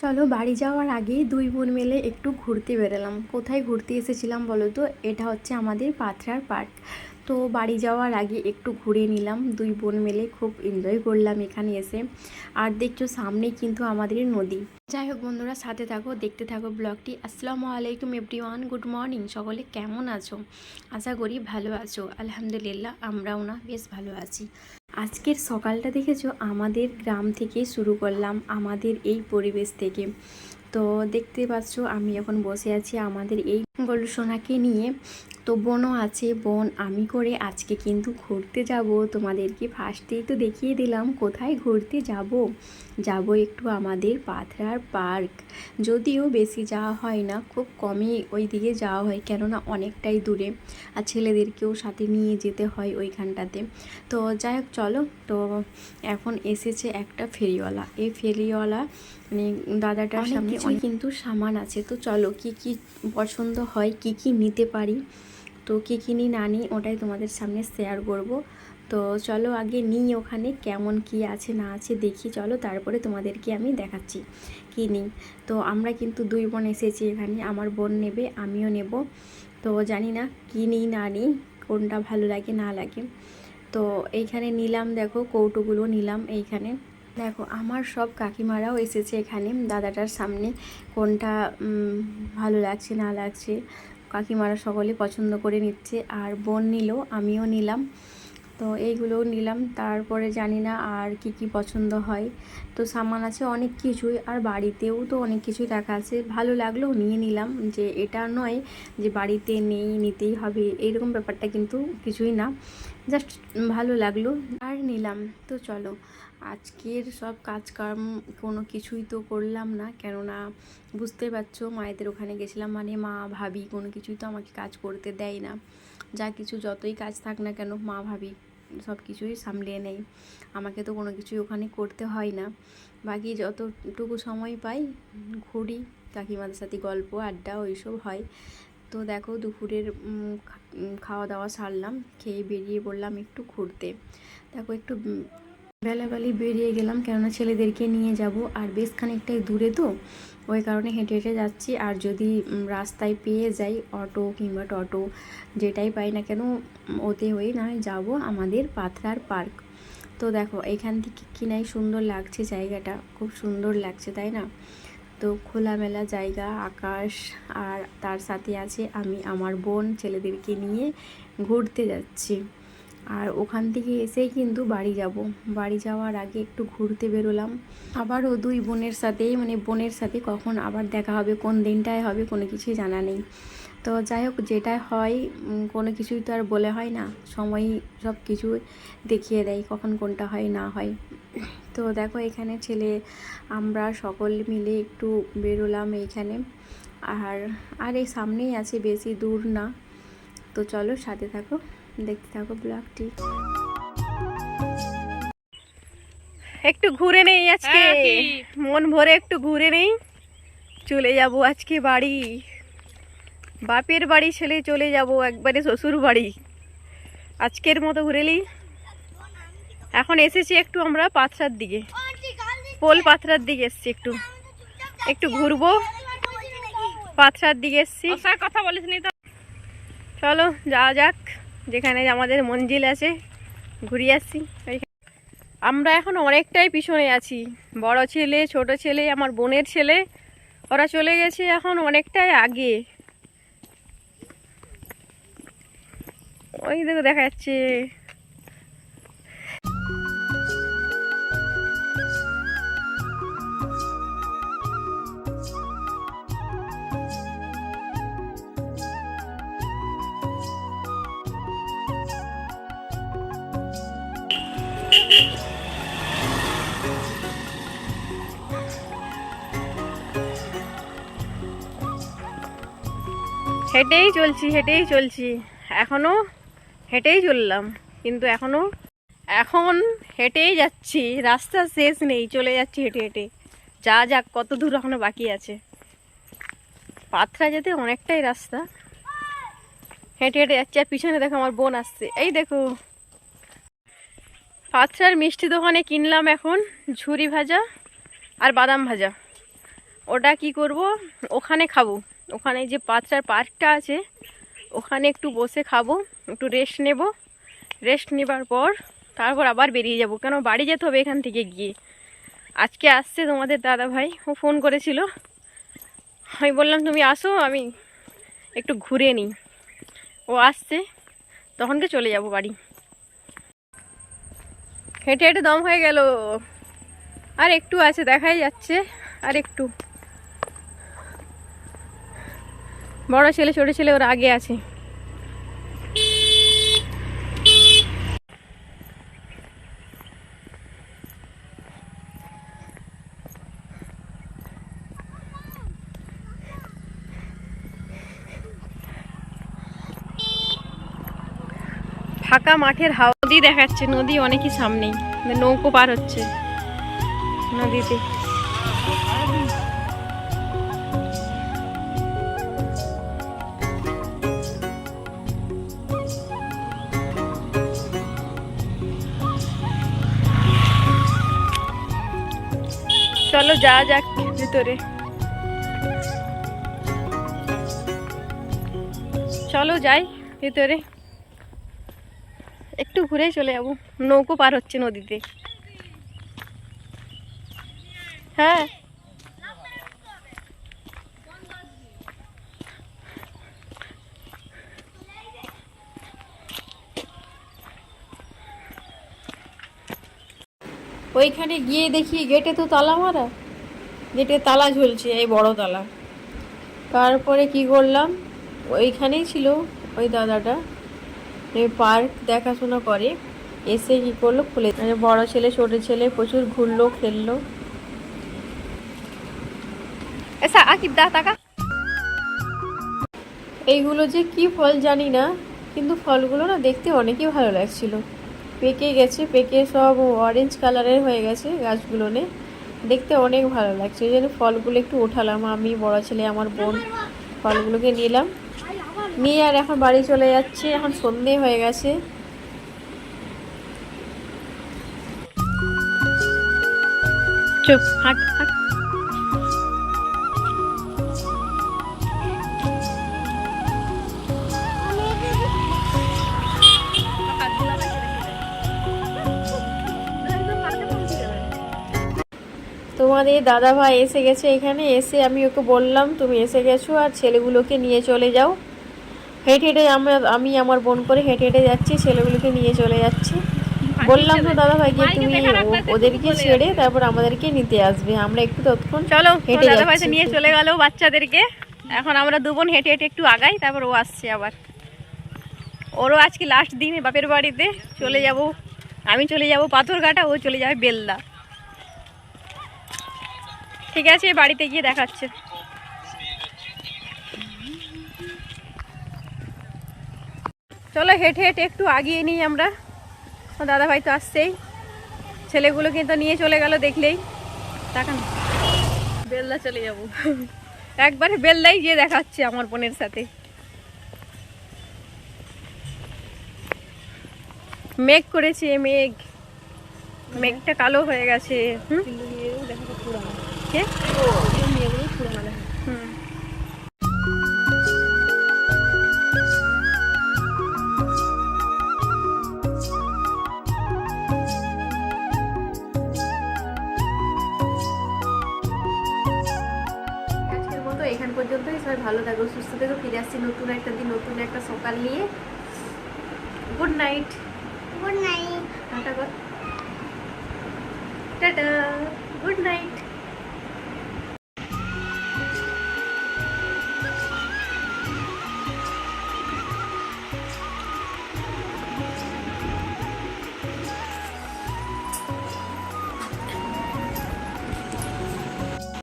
চলো বাড়ি যাওয়ার আগে দুই বোন মিলে একটু ঘুরতে বেরোলাম। কোথায় ঘুরতে এসেছিলাম বলো তো? এটা হচ্ছে আমাদের পাথরার পার্ক। তো বাড়ি যাওয়ার আগে একটু ঘুরে নিলাম, দুই বোন মিলে খুব এনজয় করলাম এখানে এসে। আর দেখছো সামনেই কিন্তু আমাদের নদী। যাই হোক বন্ধুরা, সাথে থাকো, দেখতে থাকো ব্লগটি। আসসালামু আলাইকুম এভরিওয়ান, গুড মর্নিং। সকলে কেমন আছো? আশা করি ভালো আছো। আলহামদুলিল্লাহ, আমরাও না বেশ ভালো আছি। আজকের সকালটা দেখেছো, আমাদের গ্রাম থেকে শুরু করলাম, আমাদের এই পরিবেশ থেকে। তো দেখতে পাচ্ছ আমি এখন বসে আছি আমাদের এই গরু সোনাকে নিয়ে। তো বোনও আছে, বোন আমি করে আজকে কিন্তু ঘুরতে যাব। তোমাদেরকে ফার্স্টেই তো দেখিয়ে দিলাম কোথায় ঘুরতে যাব একটু আমাদের পাথরার পার্ক। যদিও বেশি যাওয়া হয় না, খুব কমই ওই দিকে যাওয়া হয়, কেননা অনেকটাই দূরে, আর ছেলেদেরকেও সাথে নিয়ে যেতে হয় ওইখানটাতে। তো যাই হোক চলো। তো এখন এসেছে একটা ফেরিওয়ালা। এই ফেরিওয়ালা মানে দাদাটার সামনে অনেক কিন্তু সামান আছে। তো চলো কি কি পছন্দ হয়, কি কি নিতে পারি, তো কী কিনি না নিই ওটাই তোমাদের সামনে শেয়ার করব। তো চলো আগে নিই, ওখানে কেমন কি আছে না আছে দেখি। চলো তারপরে তোমাদেরকে আমি দেখাচ্ছি কী নিই। তো আমরা কিন্তু দুই বোন এসেছি এখানে, আমার বোন নেবে, আমিও নেব। তো জানি না কী নিই না নিই, কোনটা ভালো লাগে না লাগে। তো এইখানে নিলাম, দেখো কৌটোগুলো নিলাম এইখানে। দেখো আমার সব কাকিমারাও এসেছে এখানে দাদাটার সামনে, কোনটা ভালো লাগছে না লাগছে কাকিমারা সকলে পছন্দ করে নিচ্ছে। আর বোন নিল, আমিও নিলাম। তো এইগুলোও নিলাম। তারপরে জানি না আর কি কি পছন্দ হয়। তো সামান আছে অনেক কিছুই, আর বাড়িতেও তো অনেক কিছুই রাখা আছে। ভালো লাগলো নিয়ে নিলাম, যে এটা নয় যে বাড়িতে নেই নিতেই হবে এইরকম ব্যাপারটা কিন্তু কিছুই না, জাস্ট ভালো লাগলো আর নিলাম। তো চলো আজকের সব কাজকর্ম কোনো কিছুই তো করলাম না, কেননা বুঝতে পারছো মায়েদের ওখানে গেছিলাম মানে মা ভাবি কোনো কিছুই তো আমাকে কাজ করতে দেয় না। যা কিছু যতই কাজ থাক না কেন মা ভাবি সব কিছুই সামলিয়ে নেয়, আমাকে তো কোনো কিছুই ওখানে করতে হয় না। বাকি যতটুকু সময় পাই ঘুরি, কাকিমাদের সাথে গল্প আড্ডা ওইসব হয়। তো দেখো দুপুরের খাওয়া দাওয়া সারলাম, খেয়ে বেরিয়ে পড়লাম একটু ঘুরতে। দেখো একটু বেলাবেলি বেরিয়ে গেলাম, কেননা ছেলেদেরকে নিয়ে যাব, আর বেশ খানিকটাই দূরে তো ওই কারণে হেঁটে হেঁটে যাচ্ছি। আর যদি রাস্তায় পেয়ে যাই অটো কিংবা টোটো, যেটাই পাই না কেন ওতে হয়ে না যাব আমাদের পাথরার পার্ক। তো দেখো এখান থেকে কিনাই সুন্দর লাগছে, জায়গাটা খুব সুন্দর লাগছে তাই না? তো খোলামেলা জায়গা, আকাশ, আর তার সাথে আছে আমি আমার বোন, ছেলেদেরকে নিয়ে ঘুরতে যাচ্ছি। আর ওখান থেকে এসেই কিন্তু বাড়ি যাব। বাড়ি যাওয়ার আগে একটু ঘুরতে বেরোলাম আবারও দুই বোনের সাথেই, মানে বোনের সাথে কখন আবার দেখা হবে, কোন দিনটায় হবে কোনো কিছুই জানা নেই। তো যাই হোক যেটা হয় কোনো কিছুই তো আর বলে হয় না, সময়ই সব কিছু দেখিয়ে দেয় কখন কোনটা হয় না হয়। তো দেখো এখানে ছেলে আমরা সকল মিলে একটু বেরোলাম এইখানে। আর আর এই সামনেই আছে, বেশি দূর না। তো চলো সাথে থাকো, দেখতে থাকো ব্লগটি। একটু ঘুরে নেই আজকে, মন ভরে একটু ঘুরে নেই, চলে যাব আজকে বাড়ি, বাপের বাড়ি ছেলে চলে যাব একবারে শ্বশুর বাড়ি। আজকের মতো ঘুরেলি। এখন এসেছি একটু আমরা পাথরার দিকে, পোল পাথরার দিকে এসছি, একটু একটু ঘুরবো, পাথরার দিকে এসছি। কথা বলিস নি তো, চলো যাওয়া যাক, যেখানে আমাদের মঞ্জিল আছে ঘুরিয়ে আসছি। আমরা এখন অনেকটাই পিছনে আছি, বড় ছেলে ছোট ছেলে আমার বোনের ছেলে ওরা চলে গেছে এখন অনেকটাই আগে। ওই দেখো দেখা যাচ্ছে। হেঁটেই চলছি এখনো, হেঁটেই চললাম, কিন্তু এখন হেঁটেই যাচ্ছি, রাস্তা শেষ নেই, চলে যাচ্ছি হেঁটে হেঁটে। যা যাক কত দূর এখনো বাকি আছে, পাথরা যেতে অনেকটাই রাস্তা, হেঁটে হেঁটে যাচ্ছি। আর পিছনে দেখো আমার বোন আসছে, এই দেখো। পাথরার মিষ্টি দোকানে কিনলাম এখন ঝুরি ভাজা আর বাদাম ভাজা, ওটা কি করব, ওখানে খাবো। ওখানে যে পাত্রার পার্কটা আছে ওখানে একটু বসে খাবো, একটু রেস্ট নেব। রেস্ট নেবার পর তারপর আবার বেরিয়ে যাব, কেন বাড়ি যেতে হবে এখান থেকে গিয়ে। আজকে আসছে তোমাদের দাদা ভাই, ও ফোন করেছিল। আমি বললাম তুমি আসো, আমি একটু ঘুরে নিই। ও আসছে, তখনকে চলে যাব বাড়ি। হেঁটে হেঁটে দম হয়ে গেল, আর একটু আছে, দেখাই যাচ্ছে আর একটু। বড় ছেলে ছোট ছেলে ওর আগে আছে। ফাঁকা মাঠের হাওয়া, নদী দেখাচ্ছে, নদী অনেকই সামনেই, নৌকো পার হচ্ছে নদীতে। চলো যা যাক ভিতরে, চলো যাই ভিতরে, একটু ঘুরে চলে যাবো। নৌকো পার হচ্ছে নদীতে। হ্যাঁ, ওইখানে গিয়ে দেখি গেটে তো তালা মারা, গেটে তালা ঝুলছে, এই বড় তালা। তারপরে কি করলাম, ওইখানেই ছিল ওই দাদাটা, এই পার্ক দেখাশোনা করে, এসে কি করলো খুলে, মানে বড় ছেলে ছোট ছেলে প্রচুর ঘুরলো খেললো। এসা আকিব দা টাকা। এইগুলো যে কি ফল জানি না, কিন্তু ফলগুলো না দেখতে অনেকই ভালো লাগছিল। পেকে গেছে, পেকে সব অরেঞ্জ কালারের হয়ে গেছে গাছগুলো, দেখতে অনেক ভালো লাগছে। ওই জন্য ফলগুলো একটু উঠালাম, আমি বড় ছেলে আমার বোন ফলগুলোকে নিলাম, নিয়ে আর এখন বাড়ি চলে যাচ্ছে। এখন সন্ধে হয়ে গেছে। চুপ, হাঁট হাঁট। তোমাদের দাদা ভাই এসে গেছে এখানে। এসে আমি ওকে বললাম তুমি এসে গেছো, আর ছেলেগুলোকে নিয়ে চলে যাও। হেঁটে হেঁটে আমি আমার বোন করে হেঁটে হেঁটে যাচ্ছি, ছেলেগুলোকে নিয়ে চলে যাচ্ছি। বললাম তো দাদা ভাইকে তুমি ওদেরকে ছেড়ে তারপর আমাদেরকে নিতে আসবে, আমরা একটু ততক্ষণ চলো হেঁটে দাদা ভাই নিয়ে চলে গেল বাচ্চাদেরকে। এখন আমরা দু বোন হেঁটে হেঁটে একটু আগাই, তারপর ও আসছে আবার। ওরও আজকে লাস্ট দিন বাপের বাড়িতে, চলে যাব। আমি চলে যাব পাথরঘাটা, ও চলে যাবে বেলদা। ঠিক আছে, বাড়িতে গিয়ে দেখাচ্ছে। চলো হেঁটে হেঁটে একটু আগিয়ে নিই আমরা। দাদা ভাই তো আসছেই, ছেলেগুলো কিন্তু নিয়ে চলে গেল দেখলেই। টাকা না, বেলদা চলে যাব। একবারে বেলদাই গিয়ে দেখাচ্ছে আমার বোনের সাথে। মেঘ করেছে, মেঘ, মেঘটা কালো হয়ে গেছে। হুম, এখান পর্যন্তই। সবাই ভালো থাকো, সুস্থ থেকো। ফিরে আসছি নতুন একটা দিন, নতুন একটা সকাল নিয়ে। Good night. Good night. Tata কর, টাটা, গুড নাইট।